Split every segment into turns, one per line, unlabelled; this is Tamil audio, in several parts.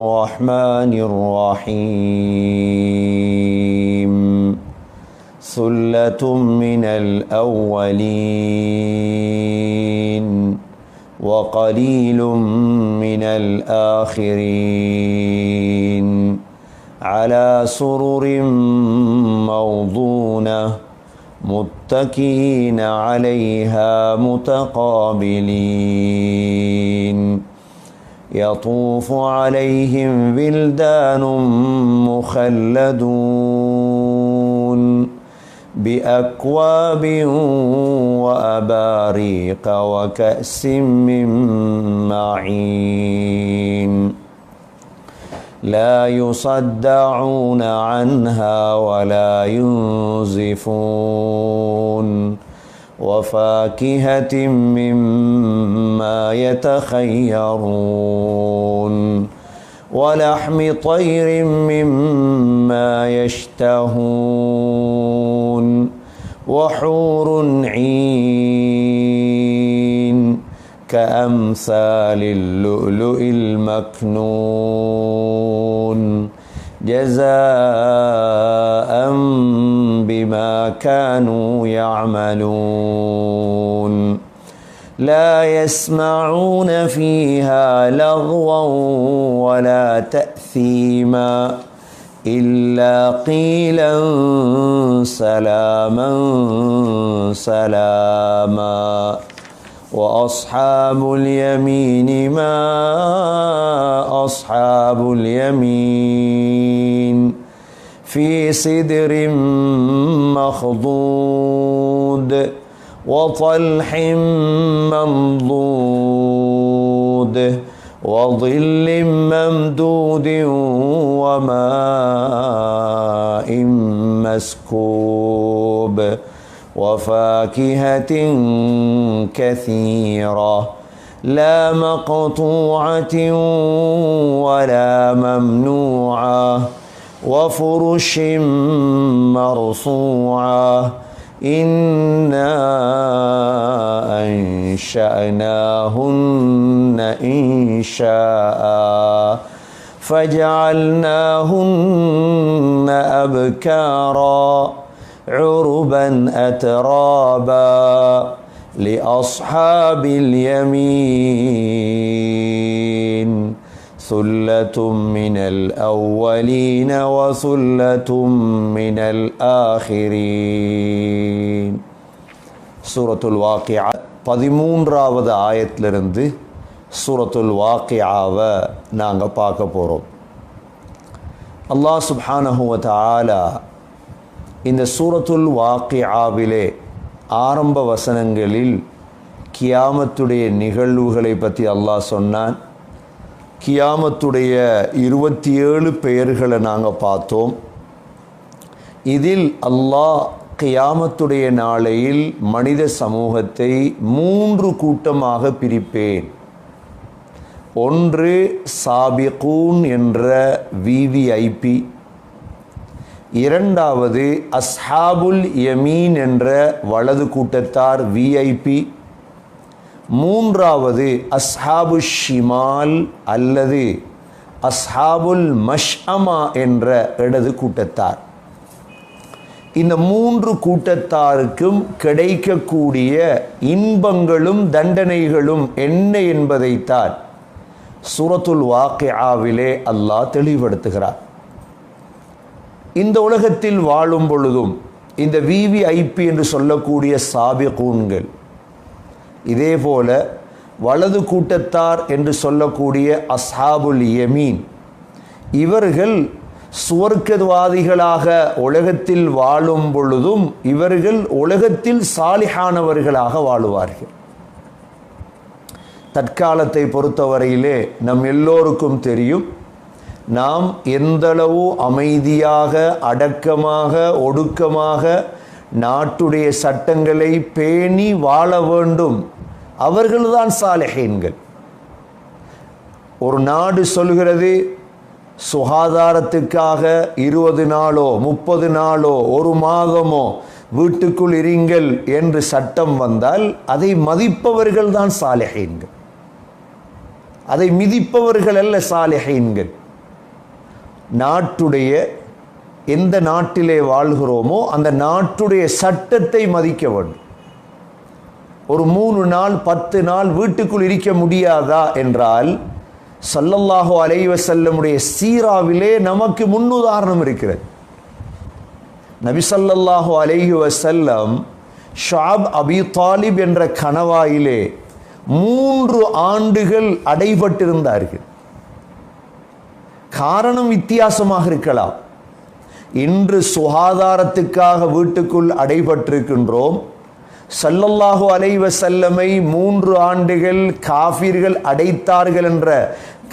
الرحمن الرحيم ثلة من الأولين وقليل من الآخرين على سرر موضونة متكئين عليها متقابلين يطوف عليهم ولدان مخلدون بأكواب وأباريق وكأس من معين لا يصدعون عنها ولا ينزفون وفاكهة مما يتخيرون ولحم طير مما يشتهون وحور عين كأمثال اللؤلؤ المكنون جزاء بما كانوا يعملون لا يسمعون فيها لغوا ولا تأثيما إلا قيلا سلاما سلاما وأصحاب اليمين ما أصحاب اليمين في سدر مخضود وطلح منضود وظل ممدود وماء مسكوب وفاكهة كثيرة لا مقطوعة ولا ممنوعة وفرش مرفوعة إنا أنشأناهن إنشاء فجعلناهن أبكارا عربا أترابا لأصحاب اليمين ثلة من الأولين وثلة من الآخرين. சூரத்துல் வாக்கியா 13வது ஆயத்திலிருந்து சூரத்துல் வாக்கியாவை நாங்கள் பார்க்க போகிறோம். அல்லாஹ் சுப்ஹானஹு வ தஆலா இந்த சூரத்துல் வாக்கியாவிலே ஆரம்ப வசனங்களில் கியாமத்துடைய நிகழ்வுகளை பற்றி அல்லாஹ் சொன்னான். கியாமத்துடைய 27 பெயர்களை நாங்கள் பார்த்தோம். இதில் அல்லாஹ் கியாமத்துடைய நாளையில் மனித சமூகத்தை 3 கூட்டமாக பிரிப்பேன். ஒன்று சாபிகூன் என்ற விவிஐபி, இரண்டாவது அஸ்ஹாபுல் யமீன் என்ற வலது கூட்டத்தார் விஐபி, மூன்றாவது அஸ்ஹாபு ஷிமால் அல்லது அஸ்ஹாபுல் மஷ்அமா என்ற இடது கூட்டத்தார். இந்த 3 கூட்டத்தாருக்கும் கிடைக்கக்கூடிய இன்பங்களும் தண்டனைகளும் என்ன என்பதைத்தான் சூரத்துல் வாக்கியாவிலே அல்லாஹ் தெளிவுபடுத்துகிறார். இந்த உலகத்தில் வாழும் பொழுதும் இந்த விவிஐபி என்று சொல்லக்கூடிய சாபிகூன்கள், இதே போல வலது கூட்டத்தார் என்று சொல்லக்கூடிய அஸ்ஹாபுல் யமீன், இவர்கள் சுவர்க்கவாதிகளாக உலகத்தில் வாழும் பொழுதும் இவர்கள் உலகத்தில் சாலிஹானவர்களாக வாழுவார்கள். தற்காலத்தை பொறுத்தவரையிலே நம் எல்லோருக்கும் தெரியும், நாம் எந்தளவு அமைதியாக அடக்கமாக ஒடுக்கமாக நாட்டுடைய சட்டங்களை பேணி வாழ வேண்டும், அவர்கள்தான் சாலிஹீன்கள். ஒரு நாடு சொல்கிறது சுகாதாரத்துக்காக 20 நாளோ 30 நாளோ 1 மாதமோ வீட்டுக்குள் இருங்கள் என்று சட்டம் வந்தால் அதை மதிப்பவர்கள் தான் சாலிஹீன்கள். அதை மிதிப்பவர்கள் அல்ல சாலிஹீன்கள். நாட்டுடைய எந்த நாட்டிலே வாழ்கிறோமோ அந்த நாட்டுடைய சட்டத்தை மதிக்க வேண்டும். ஒரு 3 நாள் 10 நாள் வீட்டுக்குள் இருக்க முடியாதா என்றால் ஸல்லல்லாஹு அலைஹி வஸல்லமுடைய சீராவிலே நமக்கு முன்னுதாரணம் இருக்கிறது. நபி ஸல்லல்லாஹு அலைஹி வஸல்லம் ஷுஅப் அபி தாலிப் என்ற கணவாயிலே 3 ஆண்டுகள் அடைபட்டிருந்தார்கள். காரணம் வித்தியாசமாக இருக்கலாம். இன்று சுகாதாரத்துக்காக வீட்டுக்குள் அடைபட்டிருக்கின்றோம். ஸல்லல்லாஹு அலைஹி வஸல்லமை 3 ஆண்டுகள் காஃபிர்கள் அடைத்தார்கள் என்ற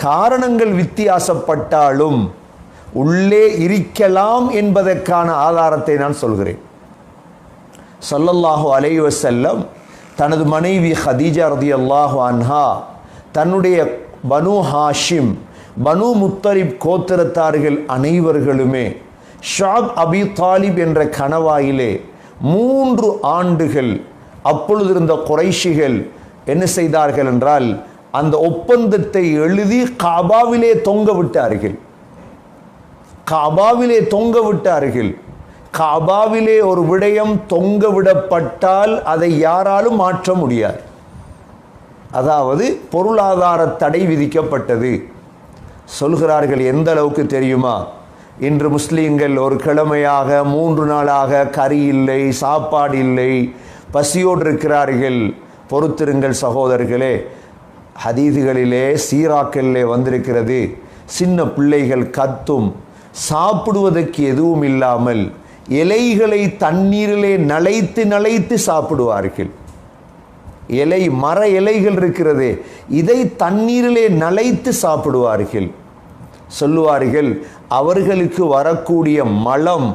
காரணங்கள் வித்தியாசப்பட்டாலும் உள்ளே இருக்கலாம் என்பதற்கான ஆதாரத்தை நான் சொல்கிறேன். ஸல்லல்லாஹு அலைஹி வஸல்லம் தனது மனைவி ஹதீஜா ரலியல்லாஹு அன்ஹா, தன்னுடைய பனு ஹாஷிம் பனு முத்தலிப் கோத்திரத்தார்கள் அனைவர்களுமே ஷுஅப் அபி தாலிப் என்ற கணவாயிலே 3 ஆண்டுகள் அப்பொழுது இருந்த குறைஷிகள் என்ன செய்தார்கள் என்றால் அந்த ஒப்பந்தத்தை எழுதி காபாவிலே தொங்க விட்டார்கள். காபாவிலே தொங்க விட்டார்கள். காபாவிலே ஒரு விடயம் தொங்க விடப்பட்டால் அதை யாராலும் மாற்ற முடியாது. அதாவது பொருளாதார தடை விதிக்கப்பட்டது. சொல்கிறார்கள் எந்த அளவுக்கு தெரியுமா? இன்று முஸ்லீம்கள் ஒரு கிழமையாக 3 நாளாக கறி இல்லை, சாப்பாடு இல்லை, பசியோடு இருக்கிறார்கள். பொறுத்திருங்கள் சகோதரர்களே, ஹதீதுகளிலே சீராக்களிலே வந்திருக்கிறது, சின்ன பிள்ளைகள் கத்தும், சாப்பிடுவதற்கு எதுவும் இல்லாமல் இலைகளை தண்ணீரிலே நனைத்து நனைத்து சாப்பிடுவார்கள். இலை, மர இலைகள் இருக்கிறது, இதை தண்ணீரிலே நனைத்து சாப்பிடுவார்கள். சொல்லுவார்கள் அவர்களுக்கு வரக்கூடிய மலம்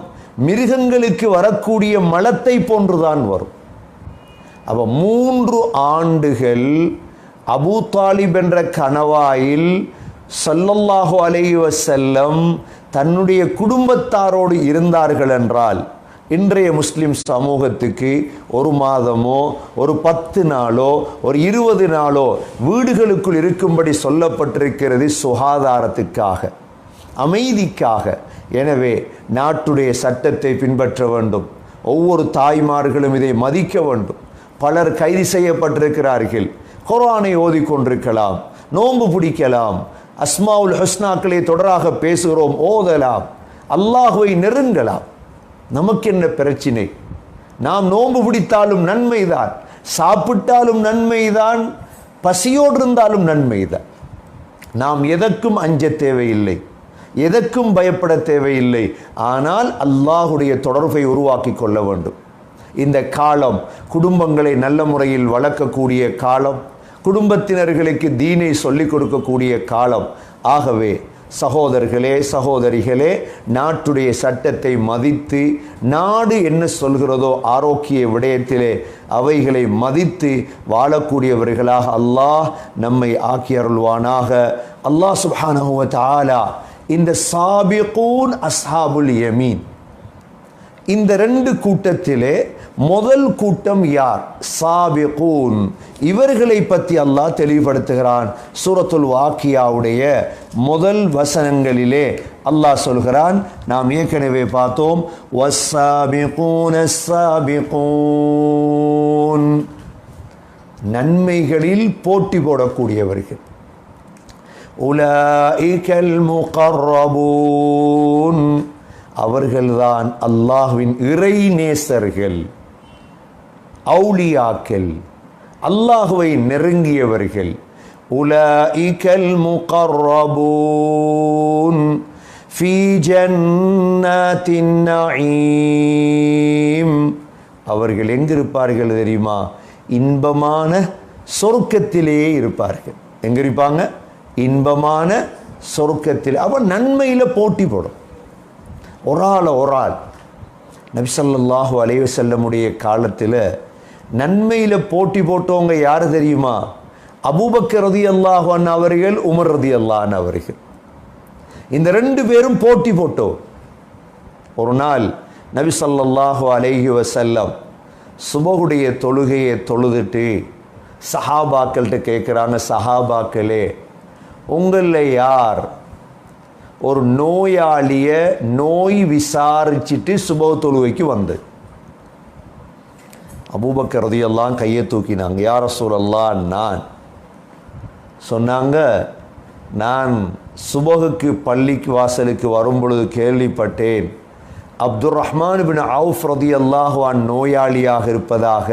மிருகங்களுக்கு வரக்கூடிய மலத்தை போன்றுதான் வரும். அப்ப 3 ஆண்டுகள் அபூ தாலிப் என்ற கணவாயில் ஸல்லல்லாஹு அலைஹி வஸல்லம் தன்னுடைய குடும்பத்தாரோடு இருந்தார்கள் என்றால் இன்றைய முஸ்லிம் சமூகத்துக்கு ஒரு மாதமோ ஒரு 10 நாளோ ஒரு 20 நாளோ வீடுகளுக்குள் இருக்கும்படி சொல்லப்பட்டிருக்கிறது சுகாதாரத்துக்காக, அமைதிக்காக. எனவே நாட்டுடைய சட்டத்தை பின்பற்ற வேண்டும். ஒவ்வொரு தாய்மார்களும் இதை மதிக்க வேண்டும். பலர் கைது செய்யப்பட்டிருக்கிறார்கள். குர்ஆனை ஓதிக்கொண்டிருக்கலாம், நோன்பு பிடிக்கலாம், அஸ்மாவுல் ஹுஸ்னாக்களை தொடராக பேசுகிறோம், ஓதலாம், அல்லாஹ்வை நெருங்கலாம். நமக்கு என்ன பிரச்சினை? நாம் நோன்பு பிடித்தாலும் நன்மைதான், சாப்பிட்டாலும் நன்மைதான், பசியோடு இருந்தாலும் நன்மைதான். நாம் எதற்கும் அஞ்ச தேவையில்லை, எதற்கும் பயப்பட தேவையில்லை. ஆனால் அல்லாஹுடைய தொடர்பை உருவாக்கி கொள்ள வேண்டும். இந்த காலம் குடும்பங்களை நல்ல முறையில் வளர்க்கக்கூடிய காலம், குடும்பத்தினர்களுக்கு தீனை சொல்லிக் கொடுக்கக்கூடிய காலம். ஆகவே சகோதரர்களே, சகோதரிகளே, நாட்டுடைய சட்டத்தை மதித்து நாடு என்ன சொல்கிறதோ ஆரோக்கிய விடயத்திலே அவைகளை மதித்து வாழக்கூடியவர்களாக அல்லாஹ் நம்மை ஆக்கி அருள்வானாக. அல்லாஹ் சுப்ஹானஹு வ தஆலா இந்த சாபிகூன் அஸ்ஹாபுல் யமீன், இந்த 2 கூட்டத்திலே முதல் கூட்டம் யார்? சாபிகூன். இவர்களை பற்றி அல்லாஹ் தெளிவுபடுத்துகிறான். சூரத்துல் வாக்கியாவுடைய முதல் வசனங்களிலே அல்லாஹ் சொல்கிறான், நாம் ஏற்கனவே பார்த்தோம், வஸ்ஸாபிகூன ஸாபிகூன், நன்மைகளில் போட்டி போடக்கூடியவர்கள். உலாயிகல் முகர்ரபூன், அவர்கள்தான் அல்லாஹ்வின் இறை நேசர்கள், அவுலியாக்கள், அல்லாஹ்வை நெருங்கியவர்கள். உலாயிகல் முகர்ரபூன் ஃபீ ஜன்னாத்தின் நஈம், அவர்கள் எங்கிருப்பார்கள் தெரியுமா? இன்பமான சொர்க்கத்திலே இருப்பார்கள். எங்க இருப்பாங்க? இன்பமான சொர்க்கத்தில். அவன் நன்மையில போட்டி போடும். ஒரு ஆள் நபி ஸல்லல்லாஹு அலைஹி வஸல்லமுடைய காலத்தில் நன்மையில போட்டி போட்டவங்க யாரு தெரியுமா? அபூபக்கர் ரலியல்லாஹு அன்ஹு அவர்கள், உமர் ரலியல்லாஹு அன்ஹு அவர்கள். இந்த 2 பேரும் போட்டி போட்டோம். ஒரு நாள் நபி ஸல்லல்லாஹு அலைஹி வஸல்லம் சுபஹுடைய தொழுகையை தொழுதுட்டு சஹாபாக்கள்கிட்ட கேட்குறாங்க, சஹாபாக்களே, உங்களில் யார் ஒரு நோயாளிய நோய் விசாரிச்சுட்டு சுபஹ் தொழுகைக்கு வந்து அபூபக்கர் ரலியல்லாஹு கையை தூக்கினாங்க. யா ரசூலல்லாஹ், நான் சொன்னாங்க, நான் சுபஹுக்கு பள்ளிக்கு வாசலுக்கு வரும் பொழுது கேள்விப்பட்டேன் அப்துர் ரஹ்மான் பின் அவுஃப் ரலியல்லாஹு அன்ஹு நோயாளியாக இருப்பதாக.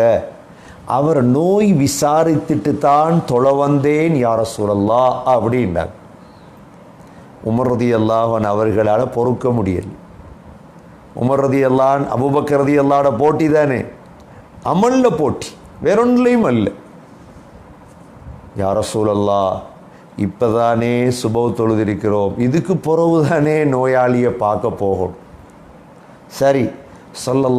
அவர் நோய் விசாரித்துட்டு தான் தொழ வந்தேன் யா ரசூலல்லாஹ் அப்படின்னாங்க. உமர் ரலியல்லாஹு அன்ஹு அவர்களால் பொறுக்க முடியல. உமர் ரலியல்லாஹு அன்ஹு அபூபக்கர் ரலியல்லாஹு அன்ஹு போட்டி தானே, அமல்ல போட்டி, வேறொன்றிலையும் அல்ல. யா ரசூலல்லாஹ், இப்போதானே சுபஹ் தொழுதிருக்கிறோம், இதுக்கு பிறகுதானே நோயாளியை பார்க்க போகணும். சரி ஸல்லல்லாஹு